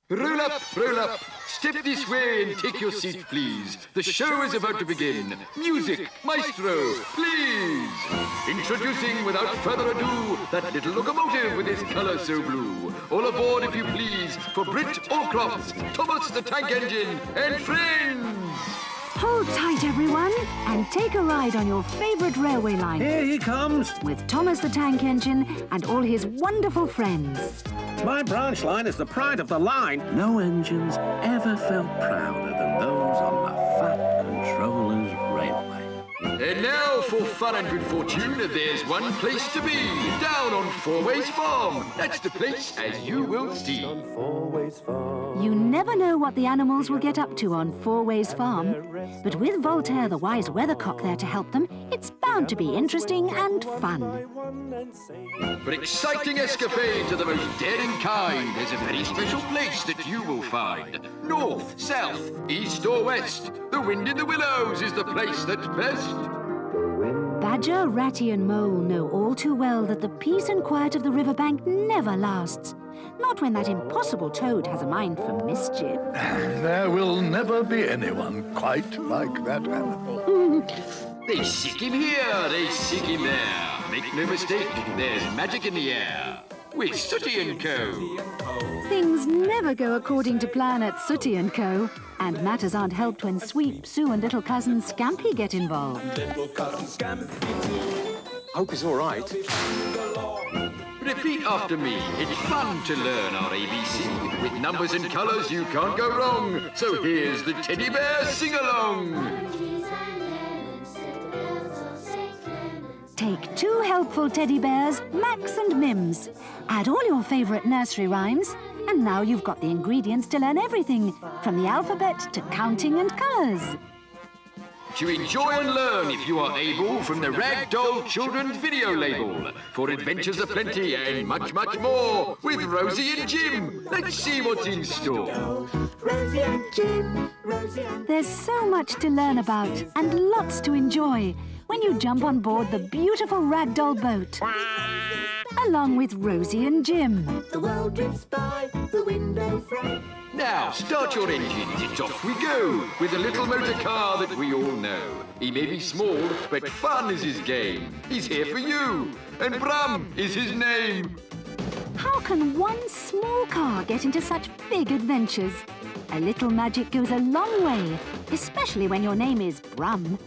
Roll up, step this way and take your seat, please. The show is about to begin. Music, maestro, please. Introducing, without further ado, that little locomotive with its colour so blue. All aboard, if you please, for Brit Allcroft, Thomas the Tank Engine, and friends. Hold tight, everyone, and take a ride on your favourite railway line. Here he comes. With Thomas the Tank Engine and all his wonderful friends. My branch line is the pride of the line. No engines ever felt prouder than those on the Fat Controller's railway. And now, for fun and good fortune, there's one place to be. Down on Fourways Farm. That's the place, as you will see. You never know what the animals will get up to on Fourways Farm. But with Voltaire, the wise weathercock, there to help them, it's bound to be interesting and fun. For exciting escapades of the most daring kind, there's a very special place that you will find. North, south, east or west, the wind in the willows is the place that's best. Badger, Ratty and Mole know all too well that the peace and quiet of the riverbank never lasts. Not when that impossible toad has a mind for mischief. There will never be anyone quite like that animal. They seek him here, they seek him there. Make no mistake, there's magic in the air. With Sooty and Co. Things never go according to plan at Sooty and Co. And matters aren't helped when Sweep, Sue and little cousin Scampy get involved. Little cousin Scampy. Hope he's all right. Repeat after me. It's fun to learn our ABC. With numbers and colours, you can't go wrong. So here's the teddy bear sing-along. Take two helpful teddy bears, Max and Mims. Add all your favourite nursery rhymes. And now you've got the ingredients to learn everything, from the alphabet to counting and colours. To enjoy and learn, if you are able, from the Ragdoll Children's Video Label. For adventures aplenty and much, much more, with Rosie and Jim. Let's see what's in store. Rosie and Jim, There's so much to learn about and lots to enjoy when you jump on board the beautiful Ragdoll boat. Along with Rosie and Jim. The world drifts by, the window frame. Now, start your engines, it's off we go, with a little motor car that we all know. He may be small, but fun is his game. He's here for you, and Brum is his name. How can one small car get into such big adventures? A little magic goes a long way, especially when your name is Brum.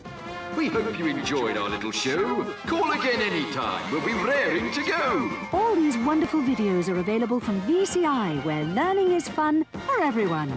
We hope you enjoyed our little show. Call again anytime, we'll be raring to go. All these wonderful videos are available from VCI, where learning is fun for everyone.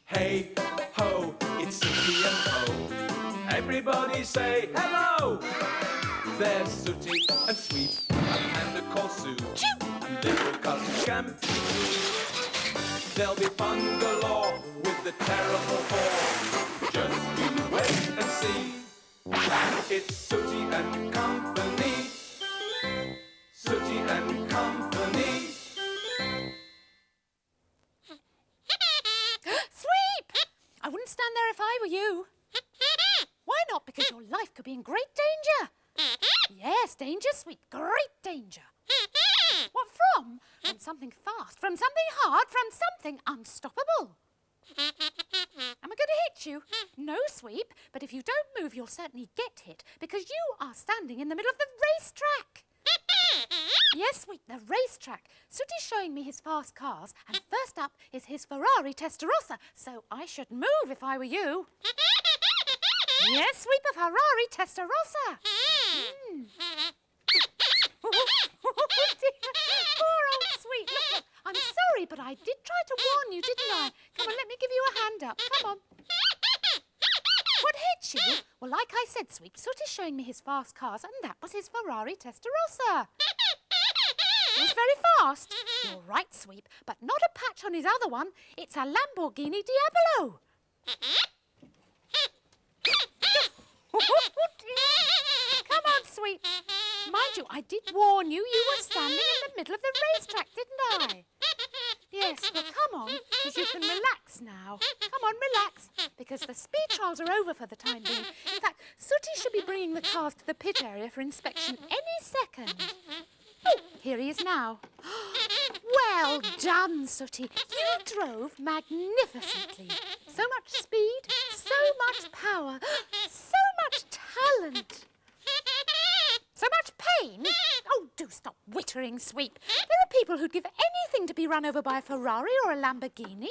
Hey, ho, it's Sooty and Co. Everybody say hello. There's Sooty and Sweep, a panda called Sue, and little cousin Scampy. There'll be fun galore with the terrible four. Just you wait and see. It's Sooty and Company. Sooty and Company. I wouldn't stand there if I were you. Why not? Because your life could be in great danger. Yes, danger, Sweep, great danger. What from? From something fast, from something hard, from something unstoppable. Am I going to hit you? No, Sweep, but if you don't move, you'll certainly get hit, because you are standing in the middle of the racetrack. Yes, Sweep, the racetrack. Sooty's showing me his fast cars, and first up is his Ferrari Testarossa, so I should move if I were you. Yes, Sweep, a Ferrari Testarossa. Oh, dear. Poor old Sweep. Look, I'm sorry, but I did try to warn you, didn't I? Come on, let me give you a hand up. Come on. What hit you? Well, like I said, Sweep, Sooty's showing me his fast cars, and that was his Ferrari Testarossa. It was very fast. You're right, Sweep, but not a patch on his other one. It's a Lamborghini Diablo. Come on, Sweep. Mind you, I did warn you. You were standing in the middle of the racetrack, didn't I? Yes, well, come on, because you can relax now. Come on, relax, because the speed trials are over for the time being. In fact, Sooty should be bringing the cars to the pit area for inspection any second. Oh, here he is now. Well done, Sooty. You drove magnificently. So much speed, so much power, so much talent. So much pain? Oh, do stop wittering, Sweep. There are people who'd give anything to be run over by a Ferrari or a Lamborghini.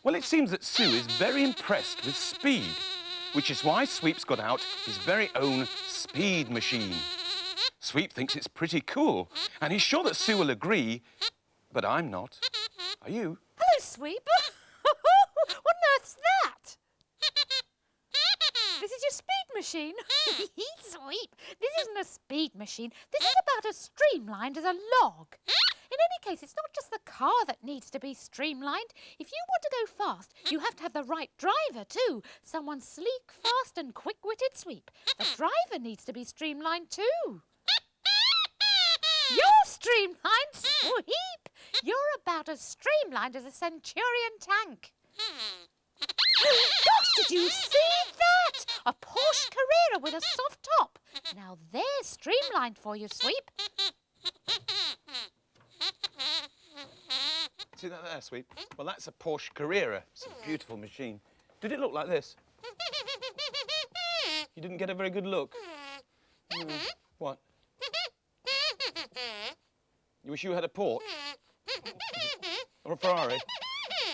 Well, it seems that Sue is very impressed with speed, which is why Sweep's got out his very own speed machine. Sweep thinks it's pretty cool, and he's sure that Sue will agree, but I'm not. Are you? Hello, Sweep. What on earth's that? This is your speed machine. Sweep, this isn't a speed machine. This is about as streamlined as a log. In any case, it's not just the car that needs to be streamlined. If you want to go fast, you have to have the right driver too. Someone sleek, fast and quick-witted, Sweep. The driver needs to be streamlined too. You're streamlined, Sweep. You're about as streamlined as a Centurion tank. Gosh, did you see that? A Porsche Carrera with a soft top. Now there's streamlined for you, Sweep. See that there, Sweep? Well, that's a Porsche Carrera. It's a beautiful machine. Did it look like this? You didn't get a very good look. What? You wish you had a Porsche? Or a Ferrari?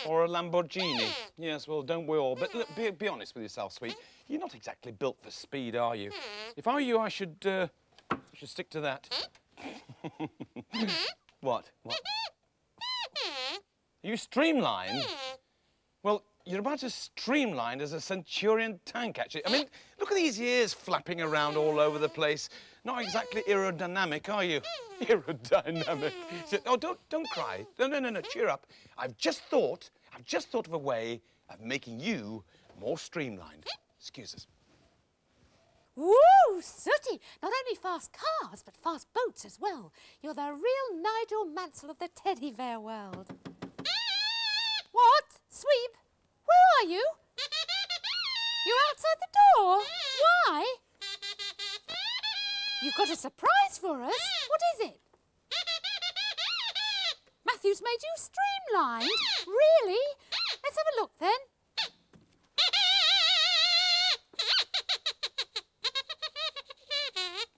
Or a Lamborghini? Yes, well, don't we all? But look, be honest with yourself, Sweet. You're not exactly built for speed, are you? If I were you, I should stick to that. What? What? Are you streamlined? Well, you're about as streamlined as a Centurion tank, actually. I mean, look at these ears flapping around all over the place. Not exactly aerodynamic, are you? Aerodynamic. Oh, don't cry. No, cheer up. I've just thought of a way of making you more streamlined. Excuse us. Woo, Sooty! Not only fast cars, but fast boats as well. You're the real Nigel Mansell of the teddy bear world. What? Sweep? Where are you? You're outside the door? Why? You've got a surprise for us. What is it? Matthew's made you streamlined? Really? Let's have a look then.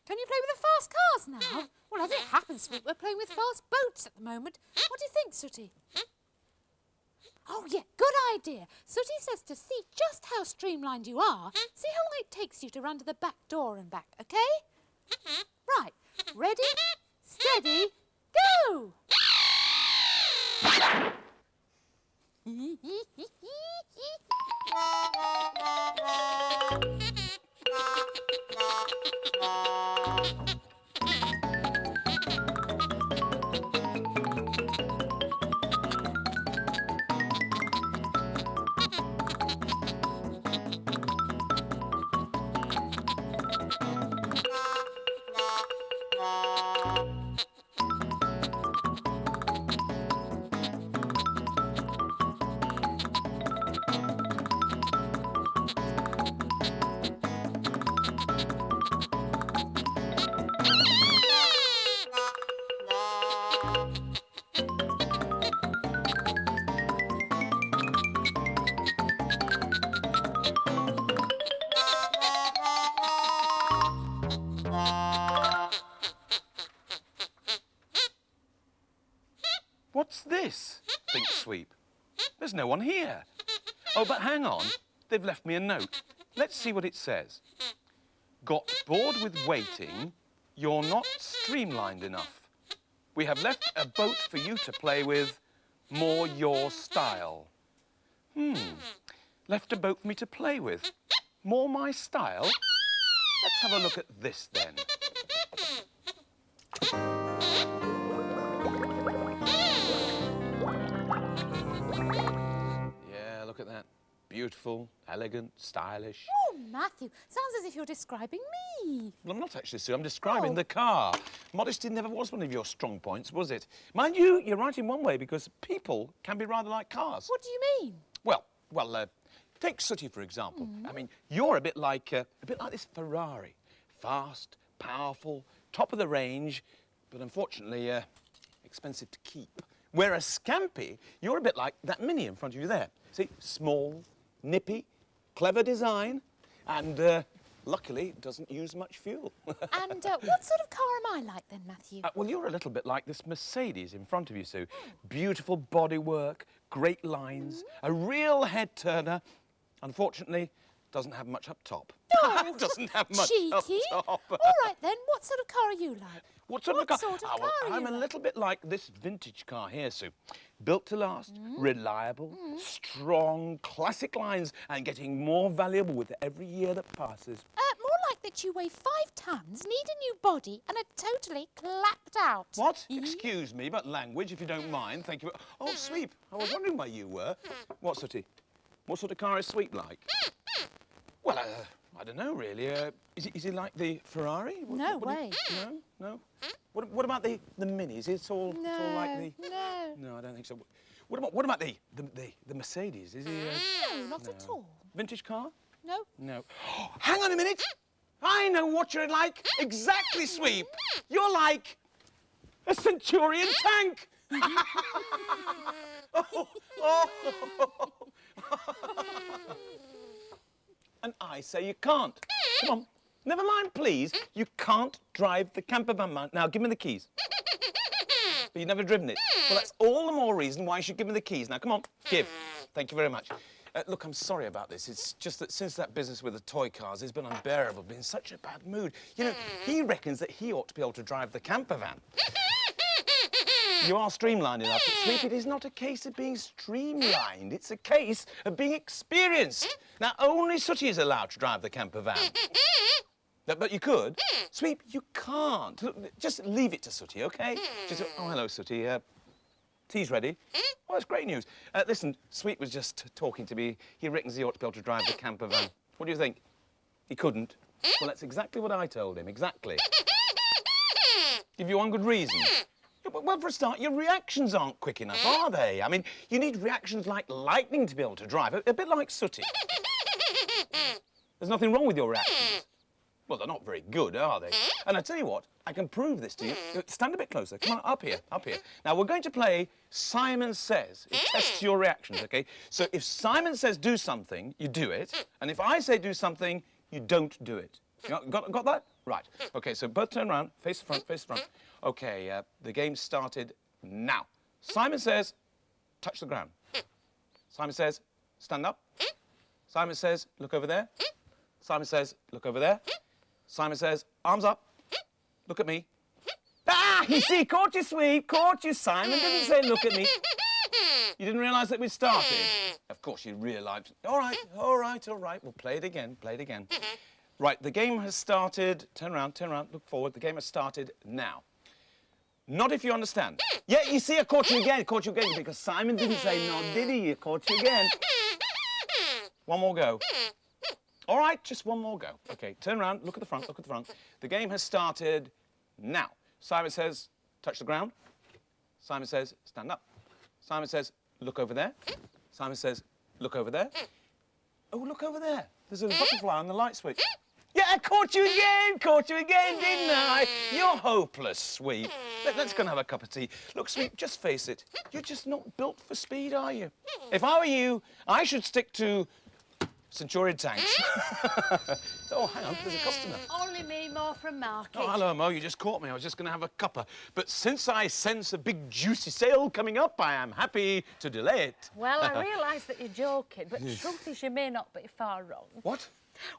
Can you play with the fast cars now? Well, as it happens, Sweep, we're playing with fast boats at the moment. What do you think, Sooty? Oh, yeah, good idea. Sooty says to see just how streamlined you are, see how long it takes you to run to the back door and back, OK? Right, ready, steady, go! this? Thinks Sweep. There's no one here. Oh, but hang on. They've left me a note. Let's see what it says. Got bored with waiting. You're not streamlined enough. We have left a boat for you to play with. More your style. Left a boat for me to play with. More my style? Let's have a look at this then. Yeah, look at that. Beautiful, elegant, stylish. Oh, Matthew, sounds as if you're describing me. Well, I'm not actually, Sue. I'm describing the car. Modesty never was one of your strong points, was it? Mind you, you're right in one way, because people can be rather like cars. What do you mean? Well, take Sooty, for example. I mean, you're a bit like this Ferrari. Fast, powerful, top of the range, but unfortunately, expensive to keep. Whereas Scampy, you're a bit like that Mini in front of you there. See, small, nippy, clever design, and luckily doesn't use much fuel. And what sort of car am I like then, Matthew? Well, you're a little bit like this Mercedes in front of you, Sue. Beautiful bodywork, great lines, a real head-turner. Unfortunately, doesn't have much up top. Oh, doesn't have much cheeky. up top. All right then, what sort of car are you like? What sort of car? Sort of Oh, well, car are I'm you a like? little bit like this vintage car here, Sue. Built to last, reliable, strong, classic lines, and getting more valuable with every year that passes. More like that you weigh 5 tons, need a new body, and are totally clapped out. What? Excuse me, but language, if you don't mind. Thank you. Oh, Sweep, I was wondering where you were. What, Sooty? What sort of car is Sweep like? Well, I don't know, really. Is he like the Ferrari? No way. No? What about the Minis? It's all like the... No. No, I don't think so. What about the Mercedes? Is he... No, not at all. Vintage car? No. No. Hang on a minute! I know what you're like. Exactly, Sweep. You're like a Centurion tank. And I say you can't. Come on. Never mind, please. You can't drive the camper van. Now, give me the keys. But you've never driven it. Well, that's all the more reason why you should give me the keys. Now, come on. Give. Thank you very much. Look, I'm sorry about this. It's just that since that business with the toy cars has been unbearable, been in such a bad mood. You know, he reckons that he ought to be able to drive the camper van. You are streamlined enough, but Sweep, it is not a case of being streamlined. It's a case of being experienced. Now, only Sooty is allowed to drive the camper van. But you could. Sweep, you can't. Look, just leave it to Sooty, OK? Just, oh, hello, Sooty. Tea's ready. Well, that's great news. Listen, Sweep was just talking to me. He reckons he ought to be able to drive the camper van. What do you think? He couldn't? Well, that's exactly what I told him. Exactly. Give you one good reason. Well, for a start, your reactions aren't quick enough, are they? I mean, you need reactions like lightning to be able to drive, a bit like Sooty. There's nothing wrong with your reactions. Well, they're not very good, are they? And I tell you what, I can prove this to you. Stand a bit closer. Come on, up here, up here. Now, we're going to play Simon Says. It tests your reactions, OK? So if Simon says do something, you do it. And if I say do something, you don't do it. You got that? Right. OK, so both turn around, face the front, face the front. OK, the game started now. Simon says, touch the ground. Simon says, stand up. Simon says, look over there. Simon says, look over there. Simon says, arms up. Look at me. Ah, you see, caught you, Sweep, caught you. Simon didn't say look at me. You didn't realise that we'd started? Of course you realised. All right, all right, all right. We'll play it again, play it again. Right, the game has started. Turn around, look forward. The game has started now. Not if you understand. Yeah, you see, I caught you again, because Simon didn't say no, did he? I caught you again. One more go. All right, just one more go. OK, turn around, look at the front, look at the front. The game has started now. Simon says, touch the ground. Simon says, stand up. Simon says, look over there. Simon says, look over there. Oh, look over there. There's a butterfly on the light switch. Yeah, I caught you again, didn't I? You're hopeless, Sweep. Let's go and have a cup of tea. Look, Sweep, just face it. You're just not built for speed, are you? If I were you, I should stick to Centurion tanks. Oh, hang on, there's a customer. Only me, more from market. Oh, hello, Mo. You just caught me. I was just going to have a cuppa. But since I sense a big, juicy sale coming up, I am happy to delay it. Well, I realise that you're joking, but the truth is you may not be far wrong. What?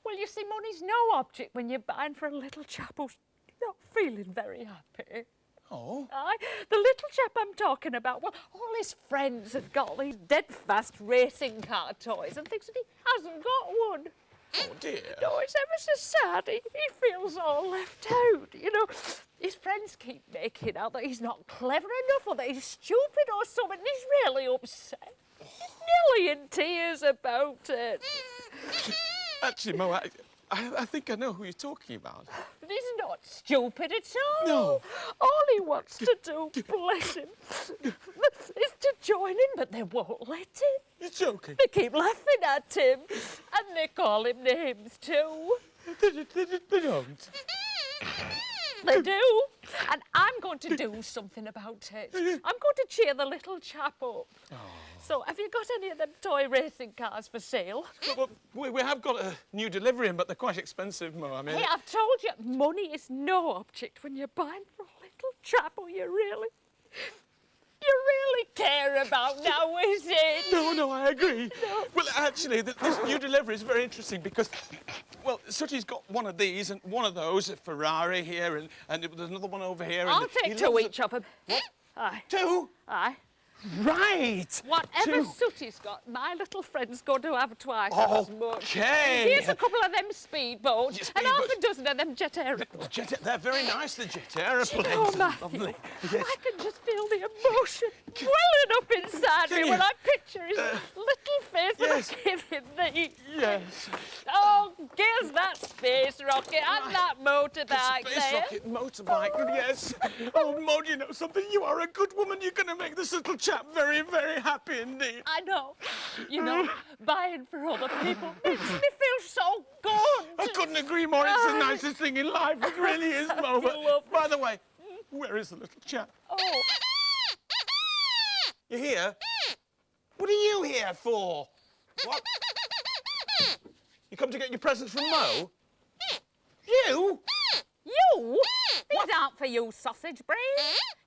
Well, you see, money's no object when you're buying for a little chap who's not feeling very happy. Oh? Aye, the little chap I'm talking about, well, all his friends have got these dead-fast racing car toys and thinks that he hasn't got one. Oh, dear. No, it's ever so sad. He feels all left out, you know. His friends keep making out that he's not clever enough or that he's stupid or something. He's really upset. He's nearly in tears about it. Actually, Mo, I think I know who you're talking about. But he's not stupid at all. No. All he wants to do, bless him, is to join in, but they won't let him. You're joking. They keep laughing at him, and they call him names too. They don't. They do, and I'm going to do something about it. I'm going to cheer the little chap up. Oh. So, have you got any of them toy racing cars for sale? Well, we have got a new delivery in, but they're quite expensive, Mo. I mean... Hey, I've told you, money is no object when you're buying for a little chap who you really care about now, is it? No, I agree. No. Well, actually, this new delivery is very interesting because, well, Sooty's got one of these and one of those, a Ferrari here, and there's another one over here. I'll and he take two loves each of them. What? Aye. Two? Aye. Right. Whatever Two. Sooty's got, my little friend's going to have twice as much. Okay. Here's a couple of them speedboats Yeah, and half speedboats. a dozen of them jet aeroplanes. They're very nice, the jet aeroplanes. Oh, Matthew, Lovely. Yes. I can just feel the emotion welling up inside Can me you? when I picture his little face yes. when I give him these. Yes. Oh, here's that space rocket and that motorbike Space there. rocket motorbike, yes. Oh, Maud, you know something? You are a good woman. You're going to make this little chap very, very happy indeed. I know. You know, buying for other people makes me feel so good. I couldn't agree more. It's the nicest thing in life. It really is, Mo. But, by the way, where is the little chap? Oh, You here? What are you here for? What? You come to get your presents from Mo? You? you? These aren't for you, sausage brain.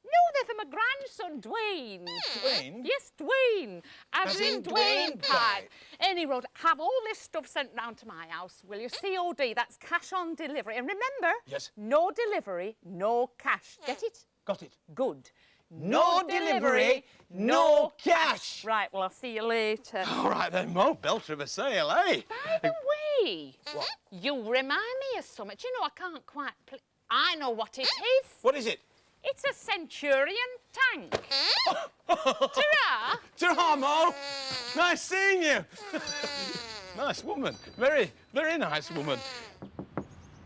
No, they're for my grandson, Dwayne. Dwayne? Yes, Dwayne. As As in in Dwayne Dwayne Pipe. Pipe. Any road, have all this stuff sent round to my house, will you? COD, that's cash on delivery. And remember, Yes. no delivery, no cash. Get it? Got it. Good. No delivery, no cash. Right, well, I'll see you later. All right then, Mo. Belter of a sale, eh? By the way, What? you remind me of something. Do you know, I can't quite... I know what it is. What is it? It's a Centurion tank. Ta-ra! Ta-ra, Mo. Nice seeing you. Nice woman. Very, very nice woman.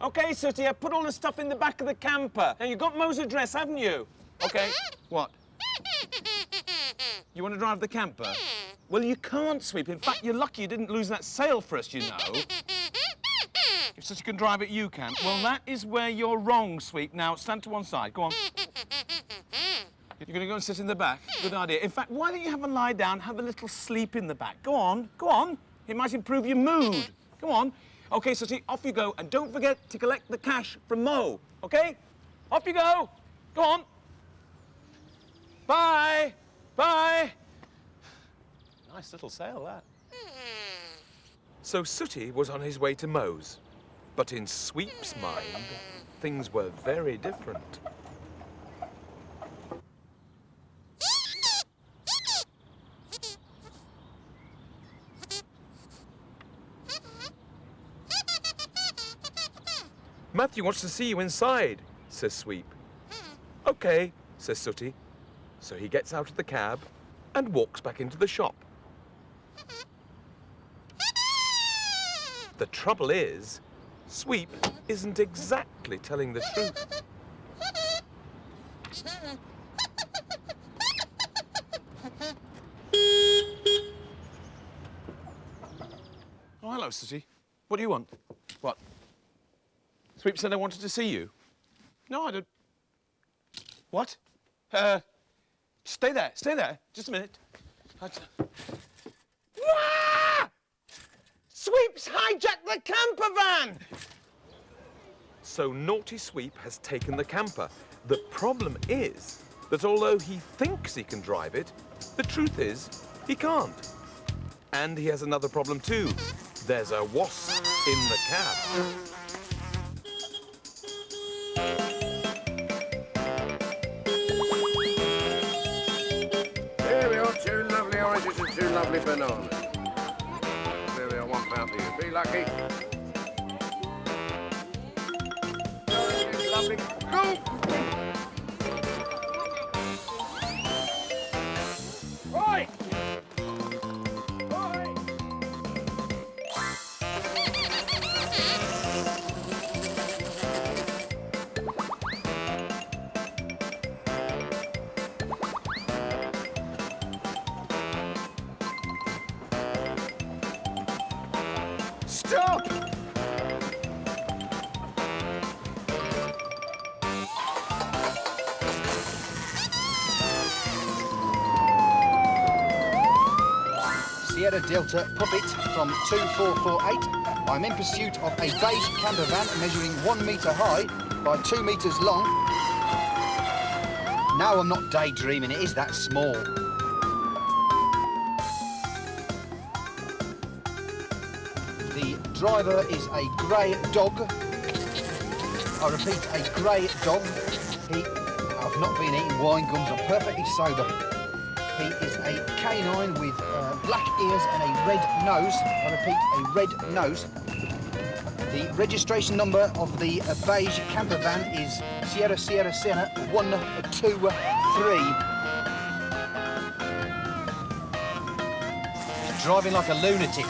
OK, Sooty, I put all the stuff in the back of the camper. And you got Mo's address, haven't you? OK. What? You want to drive the camper? Well, you can't, Sweep. In fact, you're lucky you didn't lose that sale for us, you know. If Sooty can drive it, you can. Well, that is where you're wrong, Sweep. Now, stand to one side. Go on. You're going to go and sit in the back? Good idea. In fact, why don't you have a lie down, have a little sleep in the back? Go on. Go on. It might improve your mood. Go on. OK, Sooty, off you go. And don't forget to collect the cash from Mo, OK? Off you go. Go on. Bye. Bye. Nice little sale, that. So Sooty was on his way to Mo's. But in Sweep's mind, things were very different. Matthew wants to see you inside, says Sweep. OK, says Sooty. So he gets out of the cab and walks back into the shop. The trouble is, Sweep isn't exactly telling the truth. Oh, hello, Sooty. What do you want? What? Sweep said I wanted to see you. No, I don't. What? Stay there. Just a minute. Wah! Sweep! Sweep's hijacked the camper van! So Naughty Sweep has taken the camper. The problem is that although he thinks he can drive it, the truth is he can't. And he has another problem too. There's a wasp in the cab. Here we are, 2 lovely oranges and 2 lovely bananas. There we are, £1 for you. Be lucky. Oranges, lovely. Go! Right! Stop! Sierra Delta Puppet from 2448. I'm in pursuit of a beige camper van measuring 1 metre high by 2 metres long. No, I'm not daydreaming, it is that small. The driver is a grey dog. I repeat, a grey dog. I've not been eating wine gums, I'm perfectly sober. He is a canine with black ears and a red nose. I repeat, a red nose. The registration number of the beige camper van is Sierra Sierra Sierra 123. He's driving like a lunatic.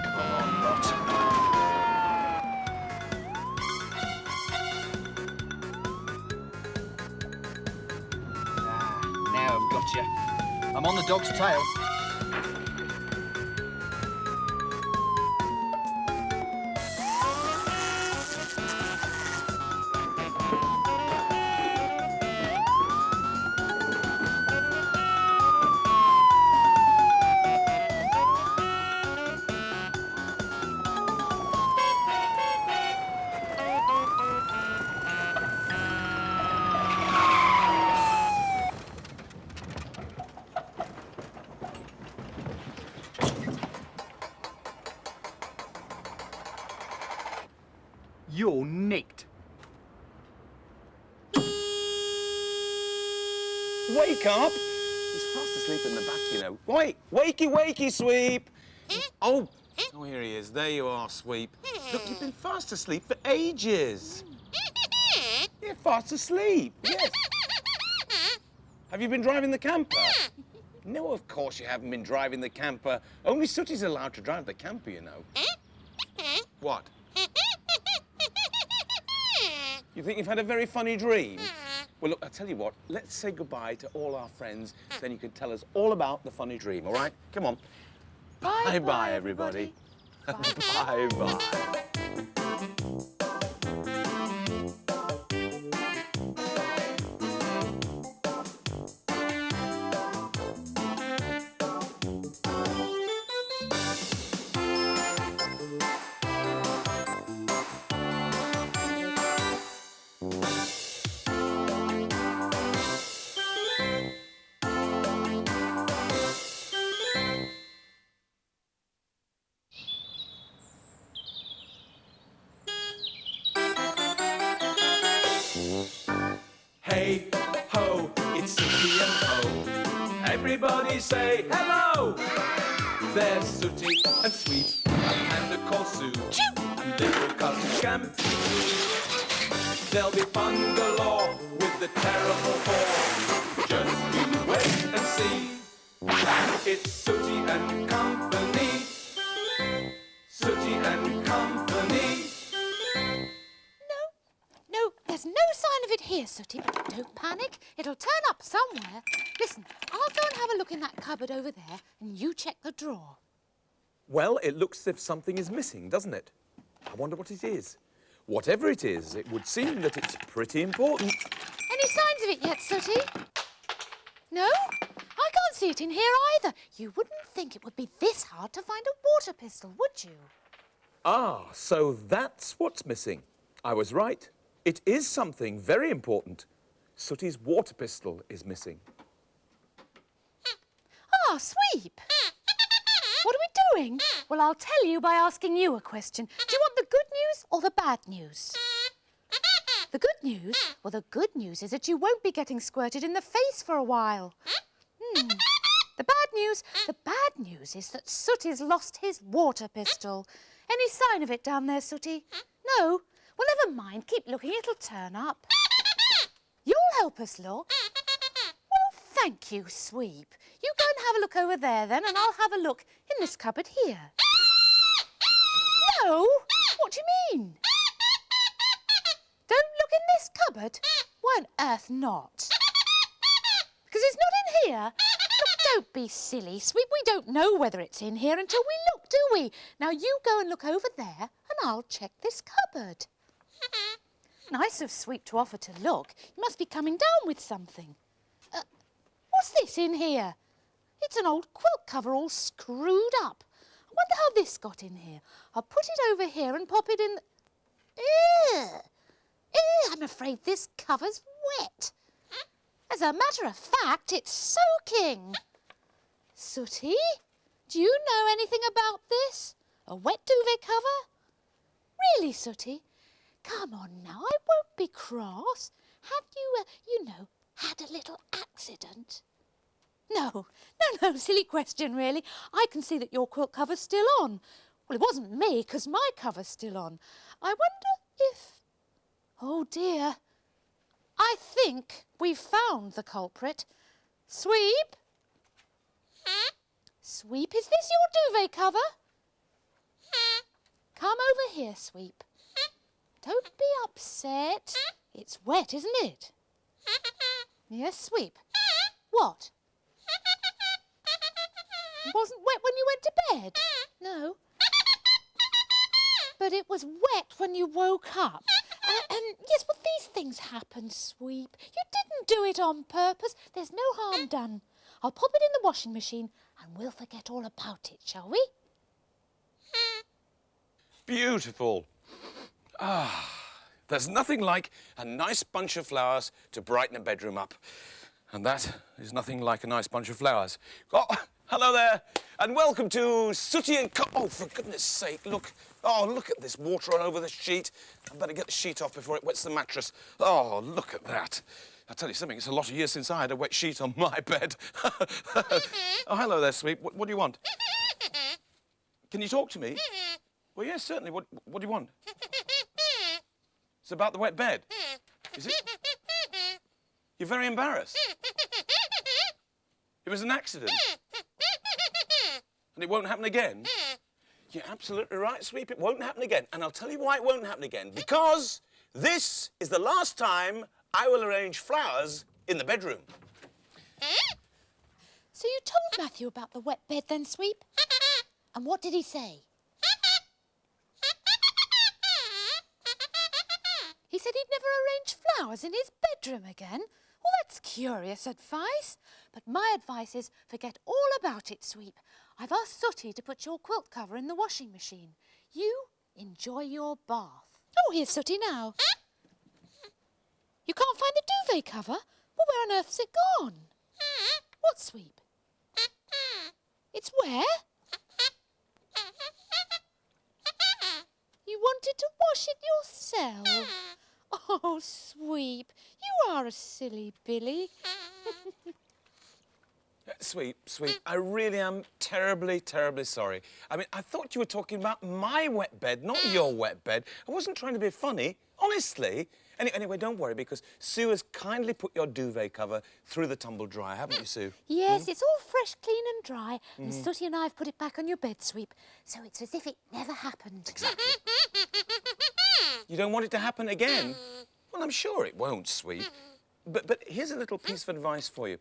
Come on, Mott. Now I've got you. I'm on the dog's tail. You're nicked. Wake up! He's fast asleep in the back, you know. Wait, wakey, wakey, Sweep! Oh, here he is. There you are, Sweep. Look, you've been fast asleep for ages. You're fast asleep, yes. Have you been driving the camper? No, of course you haven't been driving the camper. Only Sooty's allowed to drive the camper, you know. What? You think you've had a very funny dream? Well, look, I'll tell you what. Let's say goodbye to all our friends, then you can tell us all about the funny dream, all right? Come on. Bye-bye, everybody. Bye-bye. Hey, ho, it's Sooty and Ho. Everybody say hello. There's Sooty and Sweep, a panda called Sue, and little cousin Scamp. There'll be fun galore with the terrible four. Just you wait and see. It's Sooty and Company. Sooty and Company. No, there's no sign of it here, Sooty, but don't panic. It'll turn up somewhere. Listen, I'll go and have a look in that cupboard over there, and you check the drawer. Well, it looks as if something is missing, doesn't it? I wonder what it is. Whatever it is, it would seem that it's pretty important. Any signs of it yet, Sooty? No? I can't see it in here either. You wouldn't think it would be this hard to find a water pistol, would you? Ah, so that's what's missing. I was right. It is something very important. Sooty's water pistol is missing. Ah, Sweep. What are we doing? Well, I'll tell you by asking you a question. Do you want the good news or the bad news? The good news? Well, the good news is that you won't be getting squirted in the face for a while. The bad news? The bad news is that Sooty's lost his water pistol. Any sign of it down there, Sooty? No? Well, never mind. Keep looking. It'll turn up. You'll help us look. Well, thank you, Sweep. You go and have a look over there, then, and I'll have a look in this cupboard here. No? What do you mean? Don't look in this cupboard? Why on earth not? Because it's not in here. Look, don't be silly, Sweep. We don't know whether it's in here until we look, do we? Now you go and look over there and I'll check this cupboard. Nice of Sweep to offer to look. He must be coming down with something. What's this in here? It's an old quilt cover all screwed up. I wonder how this got in here. I'll put it over here and pop it in... Ew! Ew, I'm afraid this cover's wet. As a matter of fact, it's soaking. Sooty, do you know anything about this? A wet duvet cover? Really, Sooty? Come on now, I won't be cross. Have you, had a little accident? No, silly question, really. I can see that your quilt cover's still on. Well, it wasn't me, 'cause my cover's still on. I wonder if... Oh, dear. I think we've found the culprit. Sweep? Sweep, is this your duvet cover? Come over here, Sweep. Don't be upset. It's wet, isn't it? Yes, Sweep. What? It wasn't wet when you went to bed? No. But it was wet when you woke up. Yes, well, these things happen, Sweep. You didn't do it on purpose. There's no harm done. I'll pop it in the washing machine and we'll forget all about it, shall we? Beautiful. Ah, there's nothing like a nice bunch of flowers to brighten a bedroom up. And that is nothing like a nice bunch of flowers. Oh, hello there, and welcome to Sooty and Co... Oh, for goodness sake, look. Oh, look at this water all over the sheet. I better get the sheet off before it wets the mattress. Oh, look at that. I'll tell you something, it's a lot of years since I had a wet sheet on my bed. Oh, hello there, Sweep. What do you want? Can you talk to me? Well, yes, certainly. What do you want? It's about the wet bed. Is it? You're very embarrassed. It was an accident. And it won't happen again? You're absolutely right, Sweep. It won't happen again. And I'll tell you why it won't happen again. Because this is the last time I will arrange flowers in the bedroom. So you told Matthew about the wet bed then, Sweep? And what did he say? He said he'd never arrange flowers in his bedroom again. Well, that's curious advice. But my advice is forget all about it, Sweep. I've asked Sooty to put your quilt cover in the washing machine. You enjoy your bath. Oh, here's Sooty now. You can't find the duvet cover? Well, where on earth's it gone? What, Sweep? It's where? You wanted to wash it yourself? Oh, Sweep, you are a silly Billy. Sweep, I really am terribly, terribly sorry. I mean, I thought you were talking about my wet bed, not your wet bed. I wasn't trying to be funny, honestly. Anyway, don't worry, because Sue has kindly put your duvet cover through the tumble dryer, haven't you, Sue? Yes, it's all fresh, clean and dry, and Sooty and I have put it back on your bed, Sweep, so it's as if it never happened. Exactly. You don't want it to happen again? Well, I'm sure it won't, Sweep. But here's a little piece of advice for you.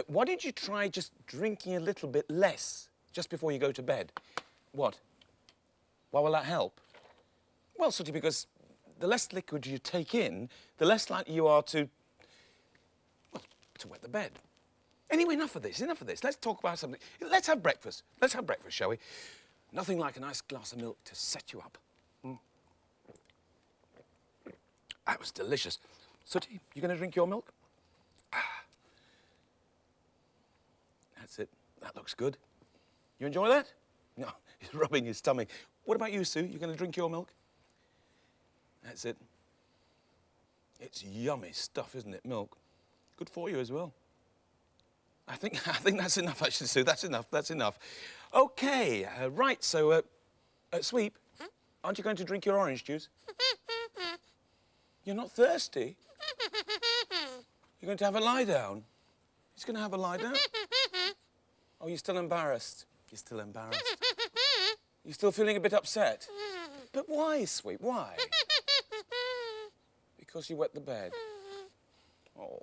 Why don't you try just drinking a little bit less just before you go to bed? What? Why will that help? Well, Sooty, because the less liquid you take in, the less likely you are to wet the bed. Anyway, enough of this, enough of this. Let's talk about something. Let's have breakfast. Let's have breakfast, shall we? Nothing like a nice glass of milk to set you up. That was delicious. Sooty, you going to drink your milk? That's it. That looks good. You enjoy that? No, he's rubbing his tummy. What about you, Sue? You going to drink your milk? That's it. It's yummy stuff, isn't it, milk? Good for you as well. I think that's enough, actually, Sue. That's enough. That's enough. OK, right, so, Sweep, aren't you going to drink your orange juice? You're not thirsty? You're going to have a lie down? He's going to have a lie down? Oh, you're still embarrassed. You're still embarrassed. You're still feeling a bit upset. But why, Sweep, why? Because you wet the bed. Oh.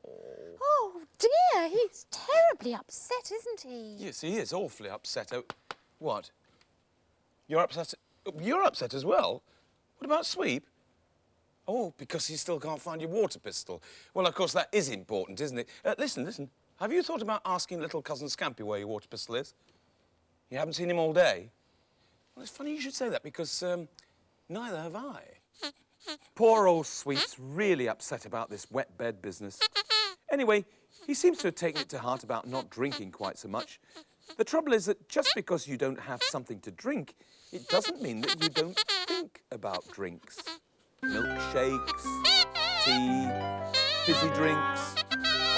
Oh, dear, he's terribly upset, isn't he? Yes, he is awfully upset. Oh, what? You're upset? You're upset as well? What about Sweep? Oh, because you still can't find your water pistol. Well, of course, that is important, isn't it? Listen. Have you thought about asking little cousin Scampy where your water pistol is? You haven't seen him all day? Well, it's funny you should say that, because neither have I. Poor old Sweep's really upset about this wet bed business. Anyway, he seems to have taken it to heart about not drinking quite so much. The trouble is that just because you don't have something to drink, it doesn't mean that you don't think about drinks. Milkshakes, tea, fizzy drinks,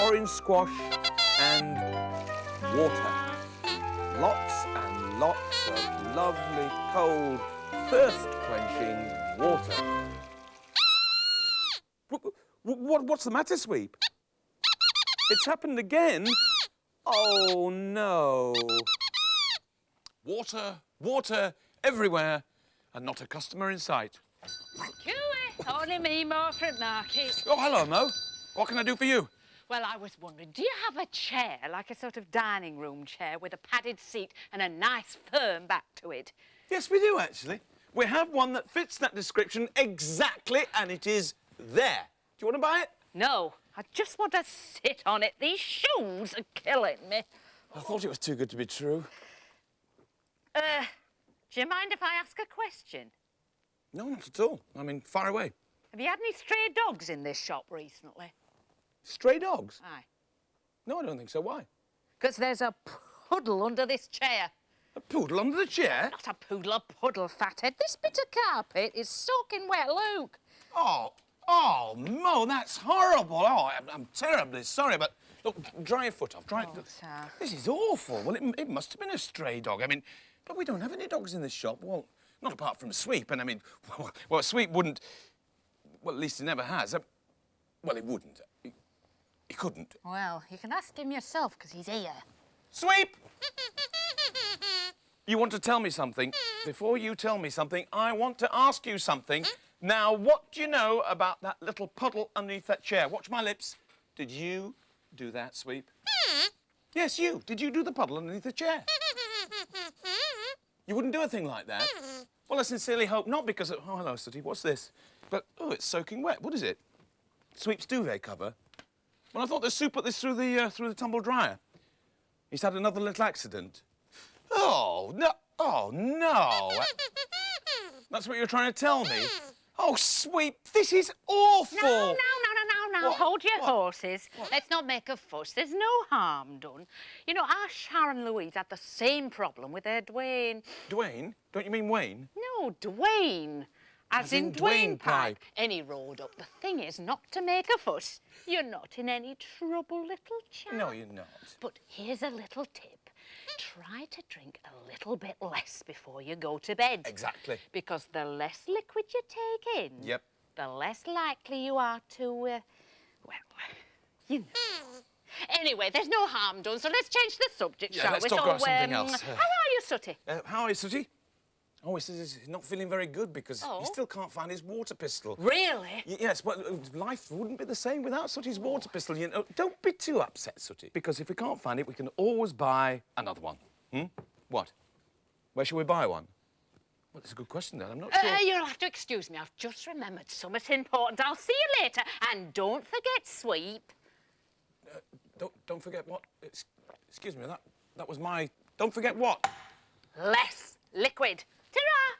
orange squash and water. Lots and lots of lovely, cold, thirst-quenching water. What's the matter, Sweep? It's happened again? Oh, no. Water everywhere, and not a customer in sight. Only me, Mo, from market. Oh, hello, Mo. What can I do for you? Well, I was wondering, do you have a chair, like a sort of dining room chair with a padded seat and a nice firm back to it? Yes, we do, actually. We have one that fits that description exactly, and it is there. Do you want to buy it? No, I just want to sit on it. These shoes are killing me. I thought it was too good to be true. Do you mind if I ask a question? No, not at all. I mean, far away. Have you had any stray dogs in this shop recently? Stray dogs? Aye. No, I don't think so. Why? Because there's a puddle under this chair. A poodle under the chair? Not a poodle, a puddle, fathead. This bit of carpet is soaking wet, Luke. Oh, Mo, that's horrible. Oh, I'm terribly sorry, but look, dry your foot off. Sir. This is awful. Well, it must have been a stray dog. I mean, but we don't have any dogs in this shop. Well, not apart from Sweep. And I mean, well, Sweep wouldn't. Well, at least he never has. Well, he wouldn't. He couldn't. Well, you can ask him yourself, because he's here. Sweep! You want to tell me something? Before you tell me something, I want to ask you something. Now, what do you know about that little puddle underneath that chair? Watch my lips. Did you do that, Sweep? Yes, you. Did you do the puddle underneath the chair? You wouldn't do a thing like that? Well, I sincerely hope not, because... Oh, hello, Sooty. What's this? But, oh, it's soaking wet. What is it? Sweep's duvet cover? Well, I thought the Sue put this through the tumble dryer. He's had another little accident. Oh, no. Oh, no. That's what you're trying to tell me? Oh, Sweep, this is awful. No. What? Hold your What? horses. Let's not make a fuss. There's no harm done. You know, our Sharon Louise had the same problem with her Dwayne. Dwayne? Don't you mean Wayne? No, Dwayne. As in Dwayne Pipe. Any road up. The thing is not to make a fuss. You're not in any trouble, little chap. No, you're not. But here's a little tip. Try to drink a little bit less before you go to bed. Exactly. Because the less liquid you take in, Yep. the less likely you are to, well, you know. Anyway, there's no harm done, so let's change the subject, Yeah, shall let's we? talk about something else. How are you, Sooty? How is Sooty? Oh, he says he's not feeling very good because Oh. he still can't find his water pistol. Really? Yes, but life wouldn't be the same without Sooty's water pistol. You know, don't be too upset, Sooty, because if we can't find it, we can always buy another one. What? Where shall we buy one? Well, that's a good question, then. I'm not sure. You'll have to excuse me. I've just remembered something important. I'll see you later. And don't forget Sweep. Don't forget what? Excuse me, that was my... Don't forget what? Less liquid. Ta-ra!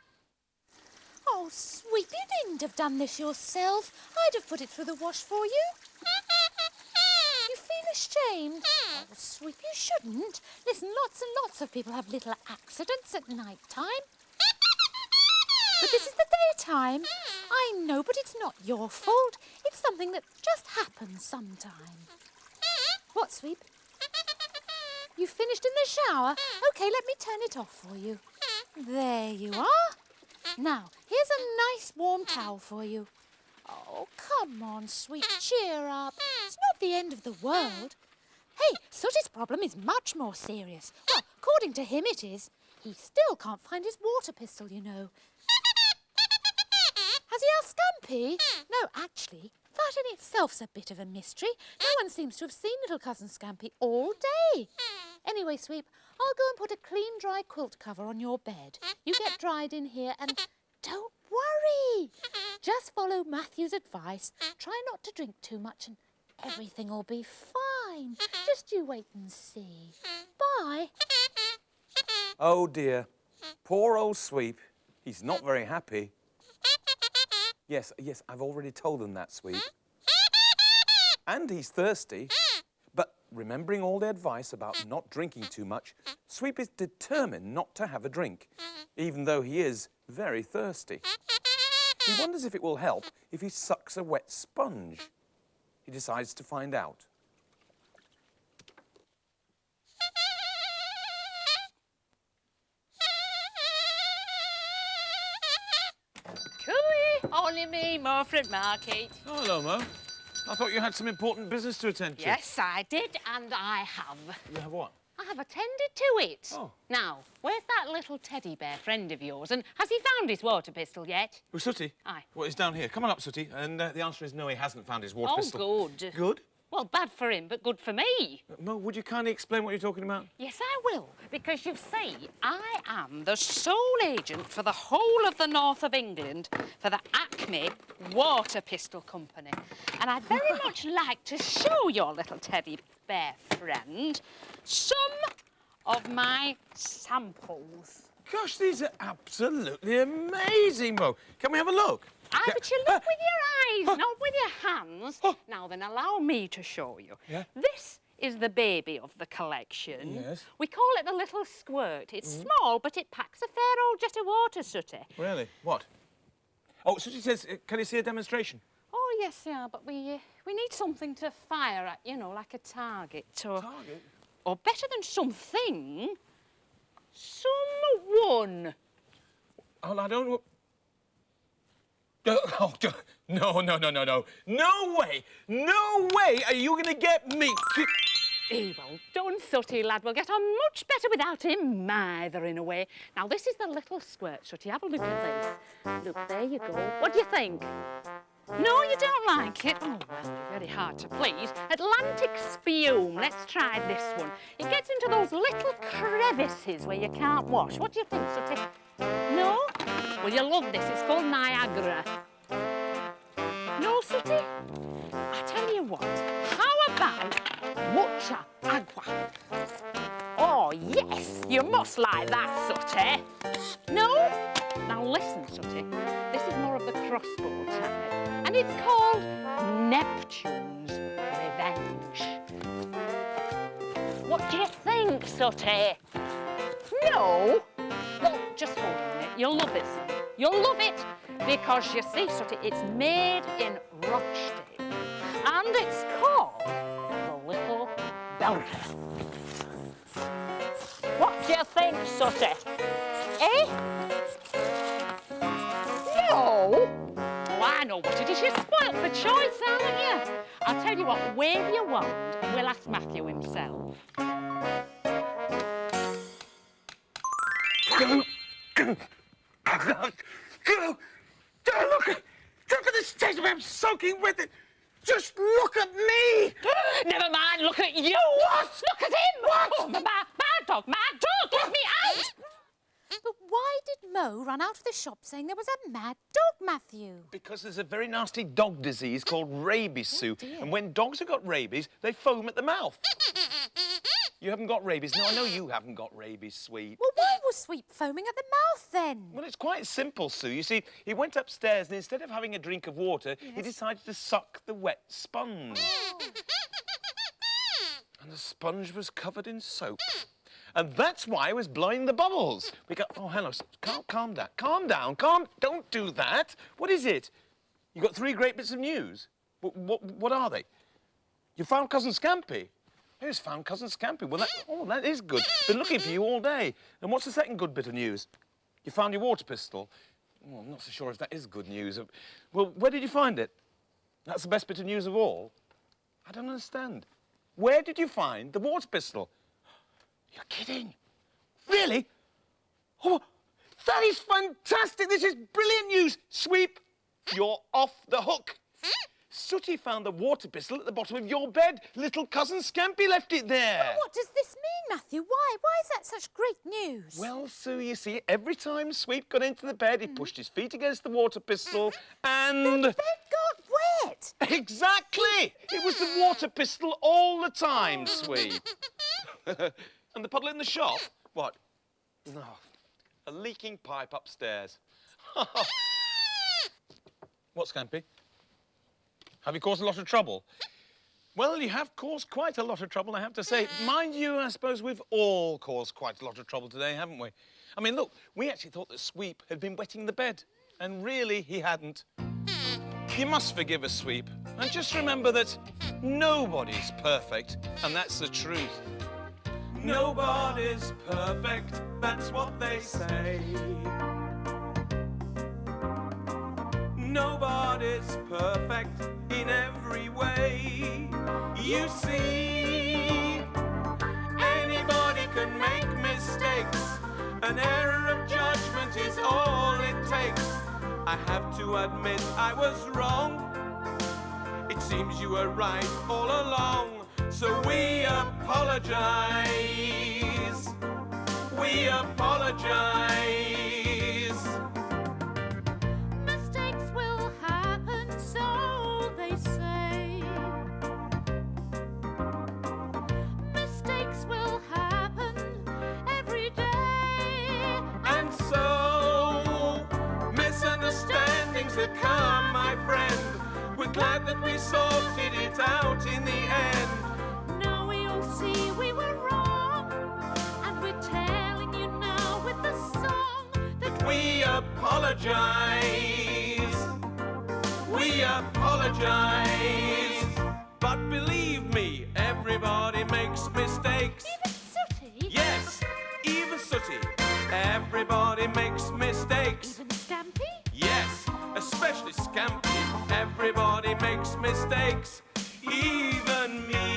Oh, Sweep, you needn't have done this yourself. I'd have put it through the wash for you. You feel ashamed? Oh, Sweep, you shouldn't. Listen, lots and lots of people have little accidents at night time. But this is the daytime. I know, but it's not your fault. It's something that just happens sometime. What, Sweep? You finished in the shower? OK, let me turn it off for you. There you are. Now, here's a nice warm towel for you. Oh, come on, Sweep, cheer up. It's not the end of the world. Hey, Sooty's problem is much more serious. Well, according to him it is. He still can't find his water pistol, you know. Has he asked Scampy? No, actually, that in itself's a bit of a mystery. No one seems to have seen little cousin Scampy all day. Anyway, Sweep, I'll go and put a clean, dry quilt cover on your bed. You get dried in here and don't worry. Just follow Matthew's advice. Try not to drink too much and everything will be fine. Just you wait and see. Bye. Oh, dear. Poor old Sweep. He's not very happy. Yes, I've already told him that, Sweep. And he's thirsty. But remembering all the advice about not drinking too much, Sweep is determined not to have a drink, even though he is very thirsty. He wonders if it will help if he sucks a wet sponge. He decides to find out. Cooey, only me, Mo from Market. Oh, hello, Mo. I thought you had some important business to attend to. Yes, I did, and I have. You have what? I have attended to it. Oh. Now, where's that little teddy bear friend of yours, and has he found his water pistol yet? Oh, Sooty? Aye. Well, he's down here. Come on up, Sooty. And the answer is no, he hasn't found his water pistol. Oh, good. Good? Well, bad for him, but good for me. Mo, would you kindly explain what you're talking about? Yes, I will, because you see, I am the sole agent for the whole of the north of England for the Acme Water Pistol Company. And I'd very much like to show your little teddy bear friend some of my samples. Gosh, these are absolutely amazing, Mo. Can we have a look? Aye, but you look with your eyes, not with your hands. Now then, allow me to show you. Yeah? This is the baby of the collection. Yes. We call it the little squirt. It's small, but it packs a fair old jet of water, Sooty. Really? What? Oh, Sooty says, can you see a demonstration? Oh, yes, yeah, but we need something to fire at, you know, like a target. Target? Or better than something, someone. Oh, I don't know. Oh, no. No way! No way are you going to get me... He won't. Don't, Sooty, lad. We'll get on much better without him mithering away. Now, this is the little squirt, Sooty. Have a look at this. Look, there you go. What do you think? No, you don't like it? Oh, well, you're very hard to please. Atlantic Spume. Let's try this one. It gets into those little crevices where you can't wash. What do you think, Sooty? No? Well, you'll love this. It's called Niagara. No, Sooty? I tell you what. How about Mucha Agua? Oh, yes. You must like that, Sooty. No? Now, listen, Sooty. This is more of the crossbow type. And it's called Neptune's Revenge. What do you think, Sooty? No? Well, just hold on a minute. You'll love this. You'll love it because, you see, Sooty, it's made in Rochdale. And it's called the Little Belter. What do you think, Sooty? Eh? No? Oh, I know what it is. You're spoilt for choice, aren't you? I'll tell you what, wave your wand and we'll ask Matthew himself. Look at the state of me. I'm soaking with it. Just look at me. Never mind, look at you. What? Look at him. What? Oh, mad dog, let me out. But why did Mo run out of the shop saying there was a mad dog, Matthew? Because there's a very nasty dog disease called rabies, Sue. Dear. And when dogs have got rabies, they foam at the mouth. You haven't got rabies. No, I know you haven't got rabies, Sweep. Well, why was Sweep foaming at the mouth then? Well, it's quite simple, Sue. You see, he went upstairs and instead of having a drink of water, he decided to suck the wet sponge. And the sponge was covered in soap. And that's why I was blowing the bubbles. We got... Oh, hello. Calm down. Calm down. Don't do that. What is it? You got 3 great bits of news. What are they? You found Cousin Scampy? Who's found Cousin Scampy? Well, that is good. Been looking for you all day. And what's the second good bit of news? You found your water pistol. Oh, I'm not so sure if that is good news. Well, where did you find it? That's the best bit of news of all. I don't understand. Where did you find the water pistol? You're kidding. Really? Oh, that is fantastic. This is brilliant news. Sweep, you're off the hook. Sooty found the water pistol at the bottom of your bed. Little Cousin Scampy left it there. Well, what does this mean, Matthew? Why? Why is that such great news? Well, Sue, you see, every time Sweep got into the bed, he pushed his feet against the water pistol and... The bed got wet. Exactly! It was the water pistol all the time, Sweep. And the puddle in the shop? What? No. A leaking pipe upstairs. What, Scampy? Have you caused a lot of trouble? Well, you have caused quite a lot of trouble, I have to say. Mind you, I suppose we've all caused quite a lot of trouble today, haven't we? I mean, look, we actually thought that Sweep had been wetting the bed, and really he hadn't. You must forgive us, Sweep, and just remember that nobody's perfect, and that's the truth. Nobody's perfect, that's what they say. Nobody's perfect in every way. You see, anybody can make mistakes. An error of judgment is all it takes. I have to admit I was wrong. It seems you were right all along. So we apologize. We apologize. Mistakes will happen, so they say. Mistakes will happen every day. And so, misunderstandings that come, my friend. We're glad that we sorted it out in the end. Now we all see we were wrong, and we're telling you now with the song that We apologize. We apologize. But believe me, everybody makes mistakes. even Sooty, Yes, even Sooty. Everybody makes mistakes. even Scampy. Yes, especially Scampy. Everybody makes mistakes. Even me.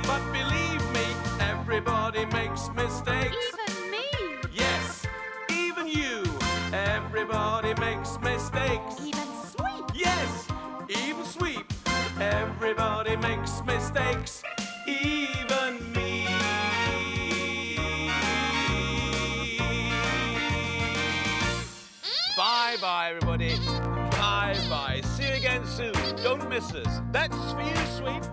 But believe me, everybody makes mistakes. Even me, Yes, even you. Everybody makes mistakes. even Sweep. Yes, even Sweep. Everybody makes mistakes. Even me. Bye-bye, everybody. Bye-bye. See you again soon. Don't miss us. That's for you, Sweep.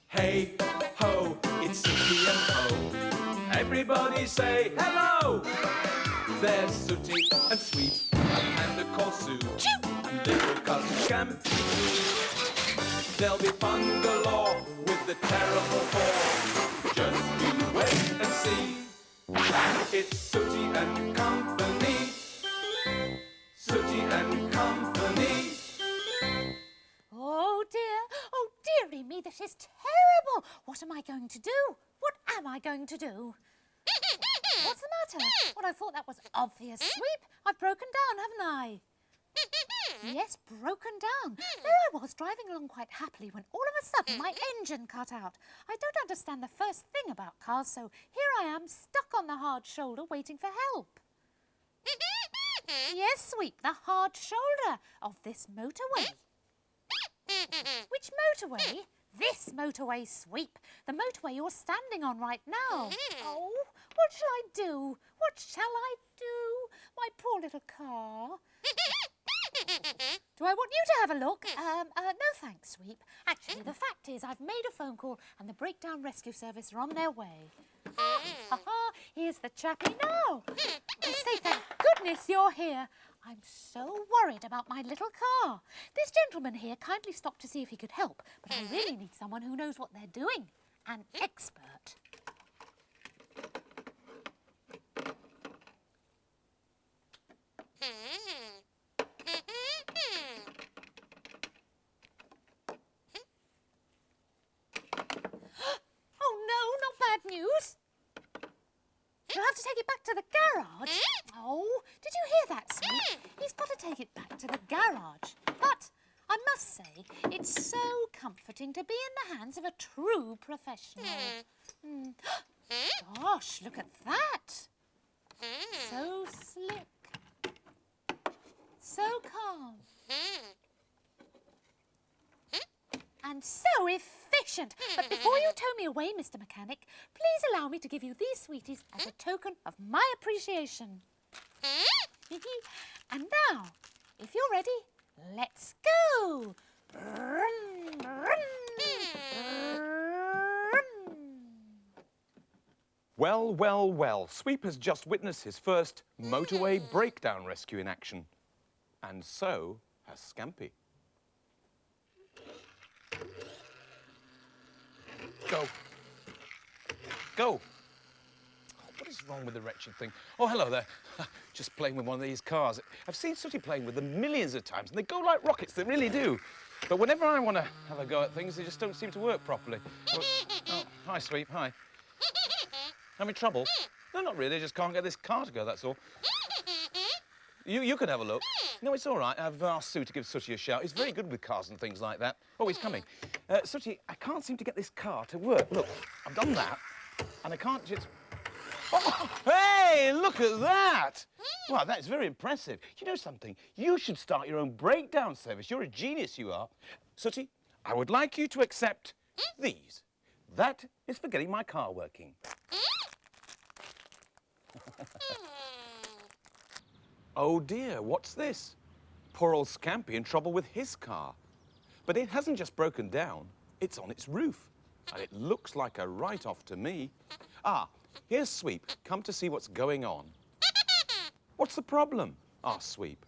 Hey, ho, it's Sooty and Ho. Everybody say hello. There's Sooty and Sweep, a panda called Sue, and little cousin Scampy. There'll be fun galore with the terrible four. Just you wait and see. It's Sooty and Company. Sooty and Company. Oh dearie me, this is terrible. What am I going to do? What am I going to do? What's the matter? Well, I thought that was obvious, Sweep. I've broken down, haven't I? Yes, broken down. There I was, driving along quite happily when all of a sudden my engine cut out. I don't understand the first thing about cars, so here I am, stuck on the hard shoulder, waiting for help. Yes, Sweep, the hard shoulder of this motorway. Which motorway? This motorway, Sweep. The motorway you're standing on right now. Oh, what shall I do? What shall I do? My poor little car. Do I want you to have a look? No thanks, Sweep. Actually, the fact is I've made a phone call and the breakdown rescue service are on their way. Ha-ha, here's the chappie now. I say thank goodness you're here. I'm so worried about my little car. This gentleman here kindly stopped to see if he could help, but I really need someone who knows what they're doing. An expert. Oh no, not bad news. You'll have to take it back to the garage. Oh, did you hear that, Sweep? He's got to take it back to the garage. But I must say, it's so comforting to be in the hands of a true professional. Gosh, look at that. So slick. So calm. And so efficient. But before you tow me away, Mr. Mechanic, please allow me to give you these sweeties as a token of my appreciation. And now, if you're ready, let's go. Brum, brum, brum. Well, well, well. Sweep has just witnessed his first motorway breakdown rescue in action. And so has Scampy. Go. Go. Oh, what is wrong with the wretched thing? Oh, hello there. Just playing with one of these cars. I've seen Sooty playing with them millions of times, and they go like rockets, they really do. But whenever I want to have a go at things, they just don't seem to work properly. Oh, hi, Sweep, hi. Having trouble? No, not really, I just can't get this car to go, that's all. You could have a look. No, it's all right. I've asked Sue to give Sooty a shout. He's very good with cars and things like that. Oh, he's coming. Sooty, I can't seem to get this car to work. Look, I've done that, and I can't just... Oh, hey, look at that! Wow, that is very impressive. You know something? You should start your own breakdown service. You're a genius, you are. Sooty, I would like you to accept these. That is for getting my car working. Oh dear, what's this? Poor old Scampy in trouble with his car. But it hasn't just broken down, it's on its roof. And it looks like a write-off to me. Ah, here's Sweep, come to see what's going on. What's the problem? asked Sweep.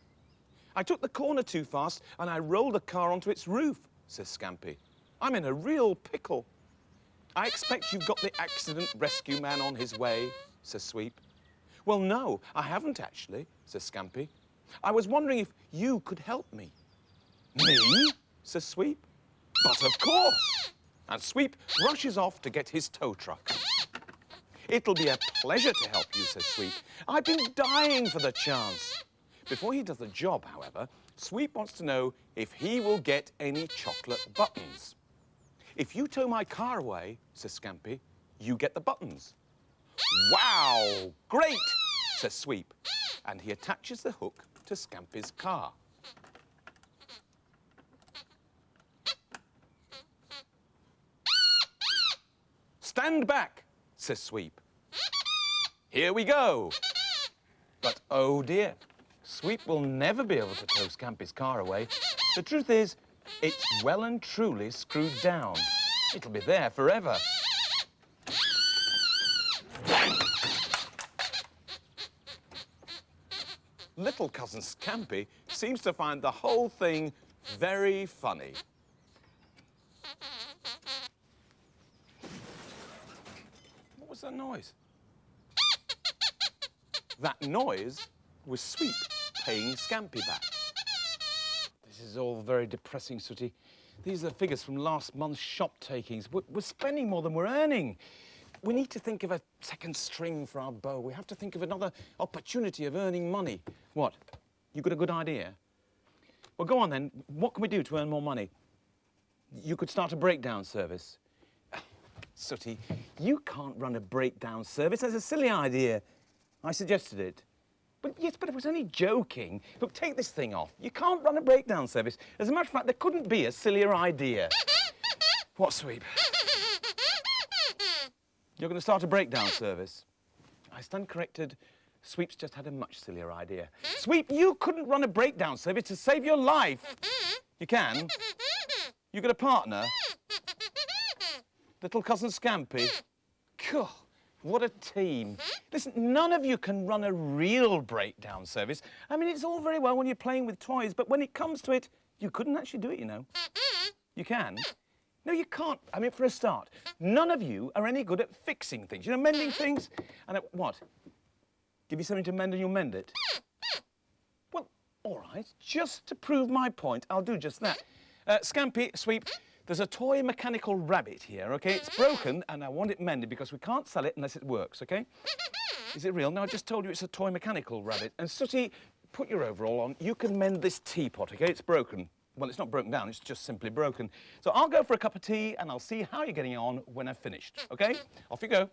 I took the corner too fast and I rolled the car onto its roof, says Scampy. I'm in a real pickle. I expect you've got the accident rescue man on his way, says Sweep. Well, no, I haven't actually, says Scampy. I was wondering if you could help me. Me? says Sweep. But of course. And Sweep rushes off to get his tow truck. It'll be a pleasure to help you, says Sweep. I've been dying for the chance. Before he does the job, however, Sweep wants to know if he will get any chocolate buttons. If you tow my car away, says Scampy, you get the buttons. Wow! Great, says Sweep, and he attaches the hook to Scampy's car. Stand back, says Sweep. Here we go. But oh dear, Sweep will never be able to tow Scampy's car away. The truth is, it's well and truly screwed down. It'll be there forever. Little cousin Scampy seems to find the whole thing very funny. What was that noise? That noise was Sweep paying Scampy back. This is all very depressing, Sooty. These are the figures from last month's shop takings. We're spending more than we're earning. We need to think of a second string for our bow. We have to think of another opportunity of earning money. What? You got a good idea? Well, go on then. What can we do to earn more money? You could start a breakdown service. Sooty, you can't run a breakdown service. That's a silly idea. I suggested it. But yes, but I was only joking. Look, take this thing off. You can't run a breakdown service. As a matter of fact, there couldn't be a sillier idea. What, Sweep? You're going to start a breakdown service? I stand corrected. Sweep's just had a much sillier idea. Sweep, you couldn't run a breakdown service to save your life. You can. You got a partner? Little cousin Scampy? God, what a team. Listen, none of you can run a real breakdown service. I mean, it's all very well when you're playing with toys, but when it comes to it, you couldn't actually do it, you know. You can. No, you can't. I mean, for a start, none of you are any good at fixing things. You know, mending things. And what? Give you something to mend and you'll mend it? Well, all right. Just to prove my point, I'll do just that. Scampy, Sweep, there's a toy mechanical rabbit here, OK? It's broken and I want it mended because we can't sell it unless it works, OK? Is it real? No, I just told you it's a toy mechanical rabbit. And Sooty, put your overall on. You can mend this teapot, OK? It's broken. Well, it's not broken down, it's just simply broken. So I'll go for a cup of tea and I'll see how you're getting on when I've finished, OK? Off you go.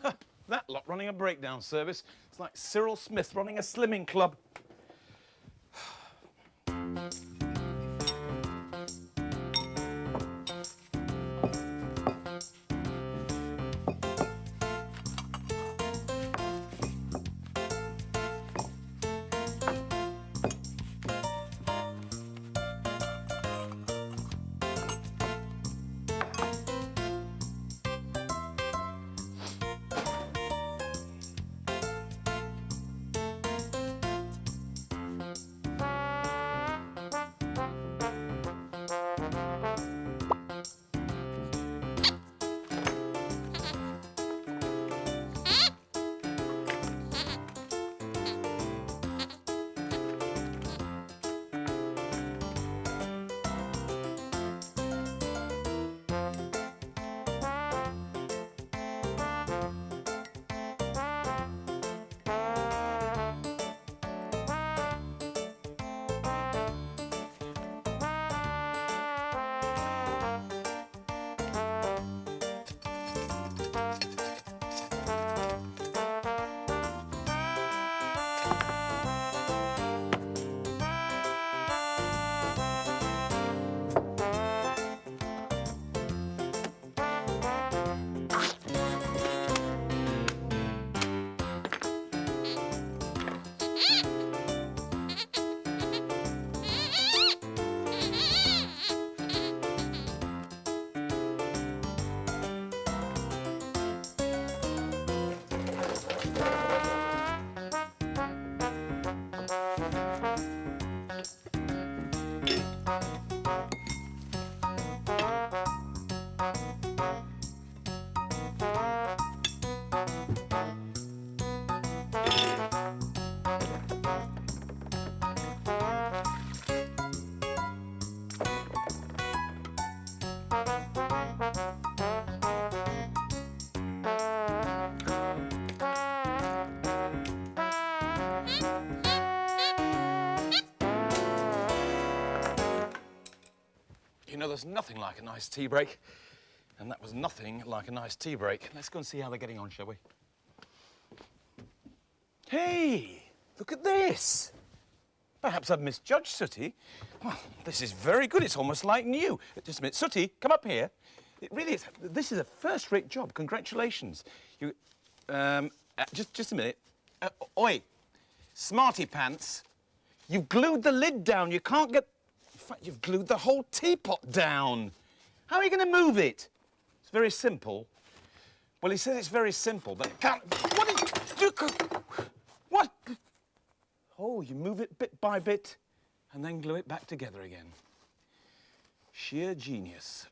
Huh, that lot running a breakdown service. It's like Cyril Smith running a slimming club. You know, there's nothing like a nice tea break. And that was nothing like a nice tea break. Let's go and see how they're getting on, shall we? Hey, look at this. Perhaps I've misjudged Sooty. Well, this is very good. It's almost like new. Just a minute. Sooty, come up here. It really is. This is a first-rate job. Congratulations. You, just a minute. Oi, smarty pants. You've glued the lid down. You can't get... In fact, you've glued the whole teapot down. How are you going to move it? It's very simple. Well, he says it's very simple, but it can't... What is... What? Oh, you move it bit by bit and then glue it back together again. Sheer genius.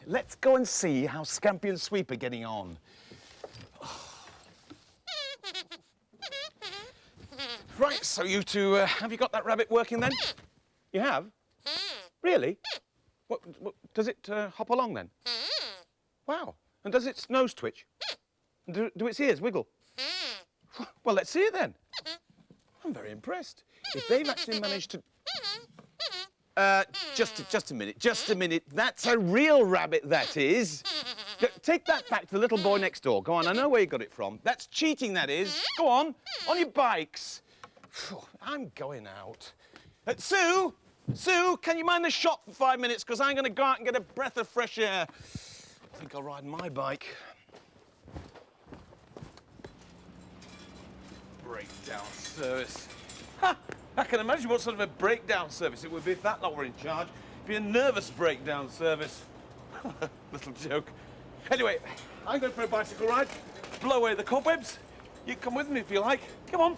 Let's go and see how Scampy and Sweep are getting on. Right, so you two, have you got that rabbit working then? You have? Really? What does it hop along then? Wow. And does its nose twitch? Do its ears wiggle? Well, let's see it then. I'm very impressed. If they've actually managed to... just a minute. That's a real rabbit, that is. Take that back to the little boy next door. Go on, I know where you got it from. That's cheating, that is. Go on your bikes. Phew, I'm going out. Sue, can you mind the shop for 5 minutes? Because I'm going to go out and get a breath of fresh air. I think I'll ride my bike. Breakdown service. Ha! I can imagine what sort of a breakdown service it would be if that lot were in charge. It'd be a nervous breakdown service. Little joke. Anyway, I'm going for a bicycle ride, blow away the cobwebs. You come with me if you like. Come on.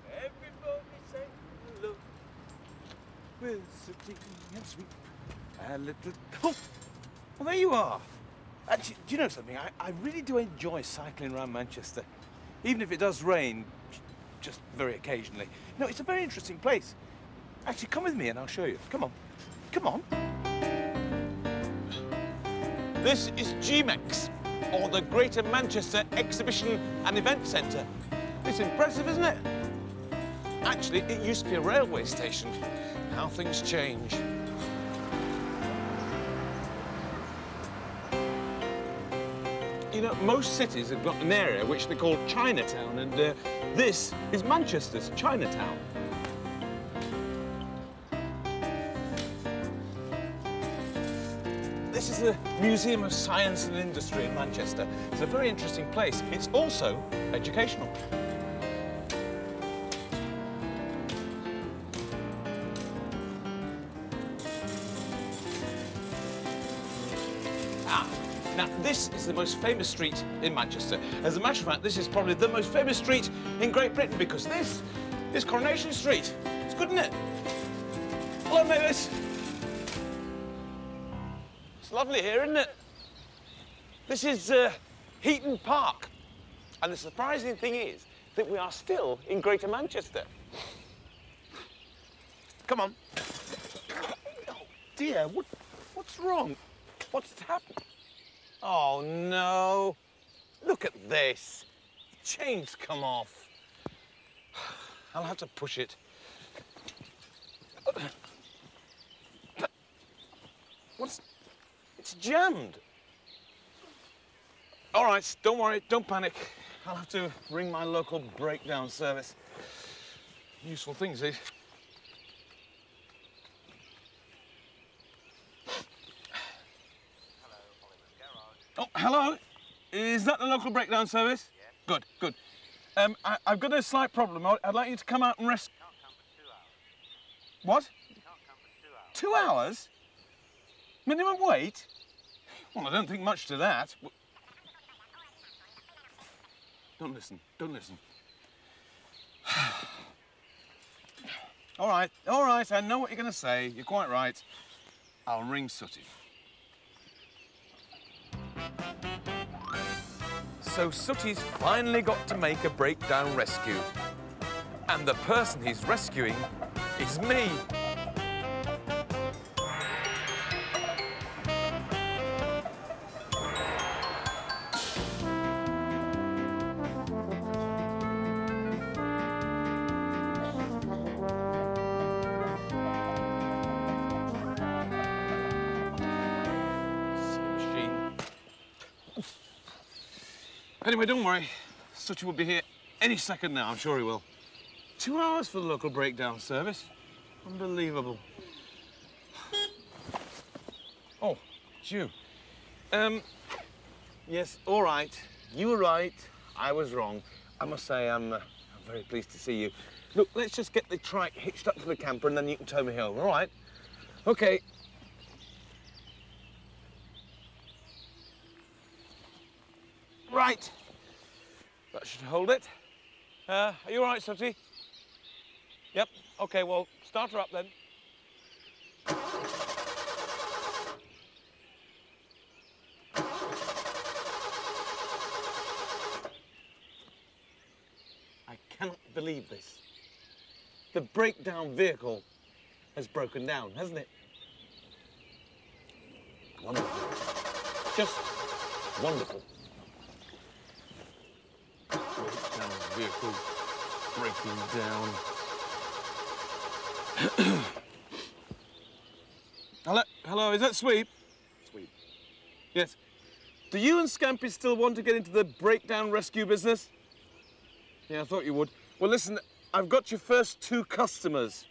Everybody say hello. We're Sooty and Sweet. A little... Oh! Well, there you are. Actually, do you know something? I really do enjoy cycling around Manchester. Even if it does rain, just very occasionally. You know, it's a very interesting place. Actually, come with me and I'll show you. Come on. Come on. This is GMEX, or the Greater Manchester Exhibition and Event Centre. It's impressive, isn't it? Actually, it used to be a railway station. How things change. You know, most cities have got an area which they call Chinatown, and this is Manchester's Chinatown. This is the Museum of Science and Industry in Manchester. It's a very interesting place. It's also educational. Now, this is the most famous street in Manchester. As a matter of fact, this is probably the most famous street in Great Britain because this is Coronation Street. It's good, isn't it? Hello, neighbours. It's lovely here, isn't it? This is Heaton Park. And the surprising thing is that we are still in Greater Manchester. Come on. Oh, dear, what's wrong? What's happened? Oh, no. Look at this. The chain's come off. I'll have to push it. It's jammed. All right, don't worry, don't panic. I'll have to ring my local breakdown service. Useful things, eh? Oh, hello? Is that the local breakdown service? Yes. Good, good. I've got a slight problem. I'd like you to come out and rescue... Can't come for 2 hours. What? Can't come for 2 hours. 2 hours? Minimum wait? Well, I don't think much to that. Don't listen, don't listen. All right, I know what you're going to say. You're quite right. I'll ring Sooty. So Sooty's finally got to make a breakdown rescue. And the person he's rescuing is me. Anyway, don't worry. Sooty will be here any second now, I'm sure he will. 2 hours for the local breakdown service. Unbelievable. Oh, it's you. Yes, all right. You were right. I was wrong. I must say, I'm very pleased to see you. Look, let's just get the trike hitched up to the camper and then you can tow me home, all right? OK. Right. That should hold it. Are you all right, Sooty? Yep. OK, well, start her up then. I cannot believe this. The breakdown vehicle has broken down, hasn't it? wonderful. Just wonderful. Breakdown vehicle breaking down. Hello, is that Sweep? Sweep. Yes. Do you and Scampy still want to get into the breakdown rescue business? Yeah, I thought you would. Well, listen, I've got your first 2 customers.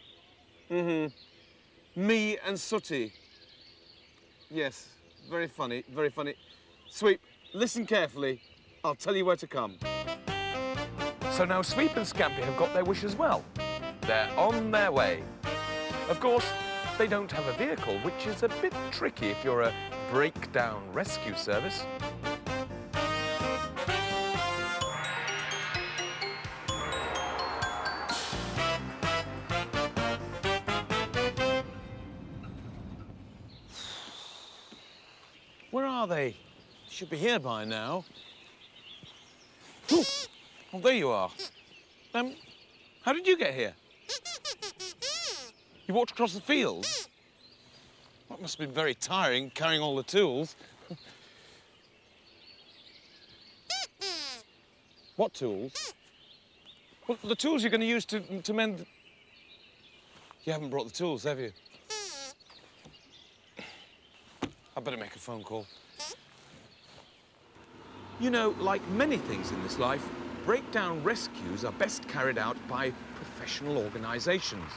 Me and Sooty. Yes, very funny, very funny. Sweep, listen carefully. I'll tell you where to come. So now Sweep and Scampy have got their wish as well. They're on their way. Of course, they don't have a vehicle, which is a bit tricky if you're a breakdown rescue service. Where are they? Should be here by now. Ooh. Oh, there you are. How did you get here? You walked across the fields? That must have been very tiring, carrying all the tools. What tools? Well, the tools you're going to use to mend... You haven't brought the tools, have you? I better make a phone call. You know, like many things in this life, breakdown rescues are best carried out by professional organisations.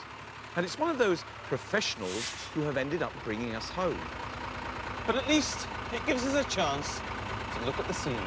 And it's one of those professionals who have ended up bringing us home. But at least it gives us a chance to look at the scenery.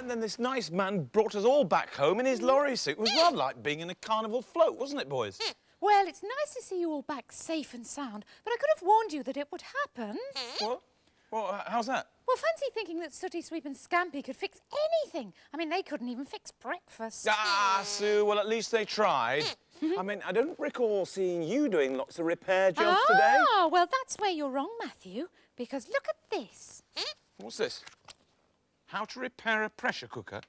And then this nice man brought us all back home in his lorry suit. It was rather like being in a carnival float, wasn't it, boys? Well, it's nice to see you all back safe and sound, but I could have warned you that it would happen. What? Well, how's that? Well, fancy thinking that Sooty, Sweep and Scampy could fix anything. I mean, they couldn't even fix breakfast. Ah, Sue, well, at least they tried. I mean, I don't recall seeing you doing lots of repair jobs today. Ah, well, that's where you're wrong, Matthew, because look at this. What's this? How to repair a pressure cooker?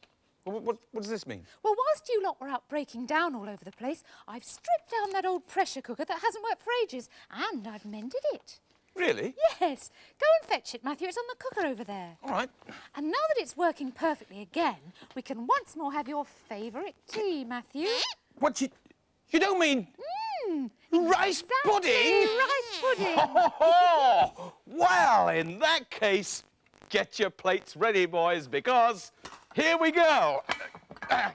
What does this mean? Well, whilst you lot were out breaking down all over the place, I've stripped down that old pressure cooker that hasn't worked for ages, and I've mended it. Really? Yes. Go and fetch it, Matthew. It's on the cooker over there. All right. And now that it's working perfectly again, we can once more have your favourite tea, Matthew. What, you don't mean... rice pudding? Rice pudding. Well, in that case, get your plates ready, boys, because here we go. Oh,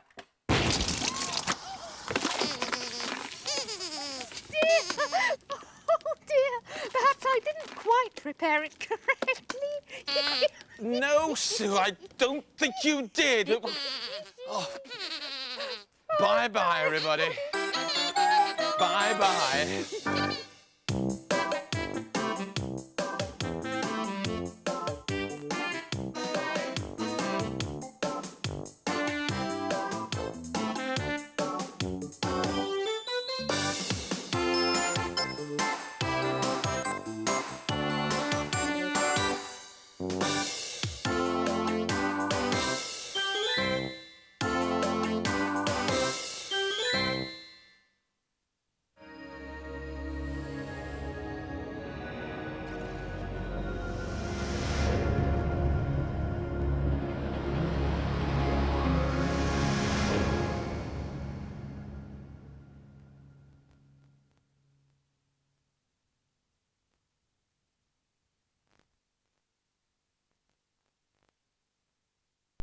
dear. Perhaps I didn't quite prepare it correctly. No, Sue, I don't think you did. Oh. Bye-bye, everybody. Bye-bye.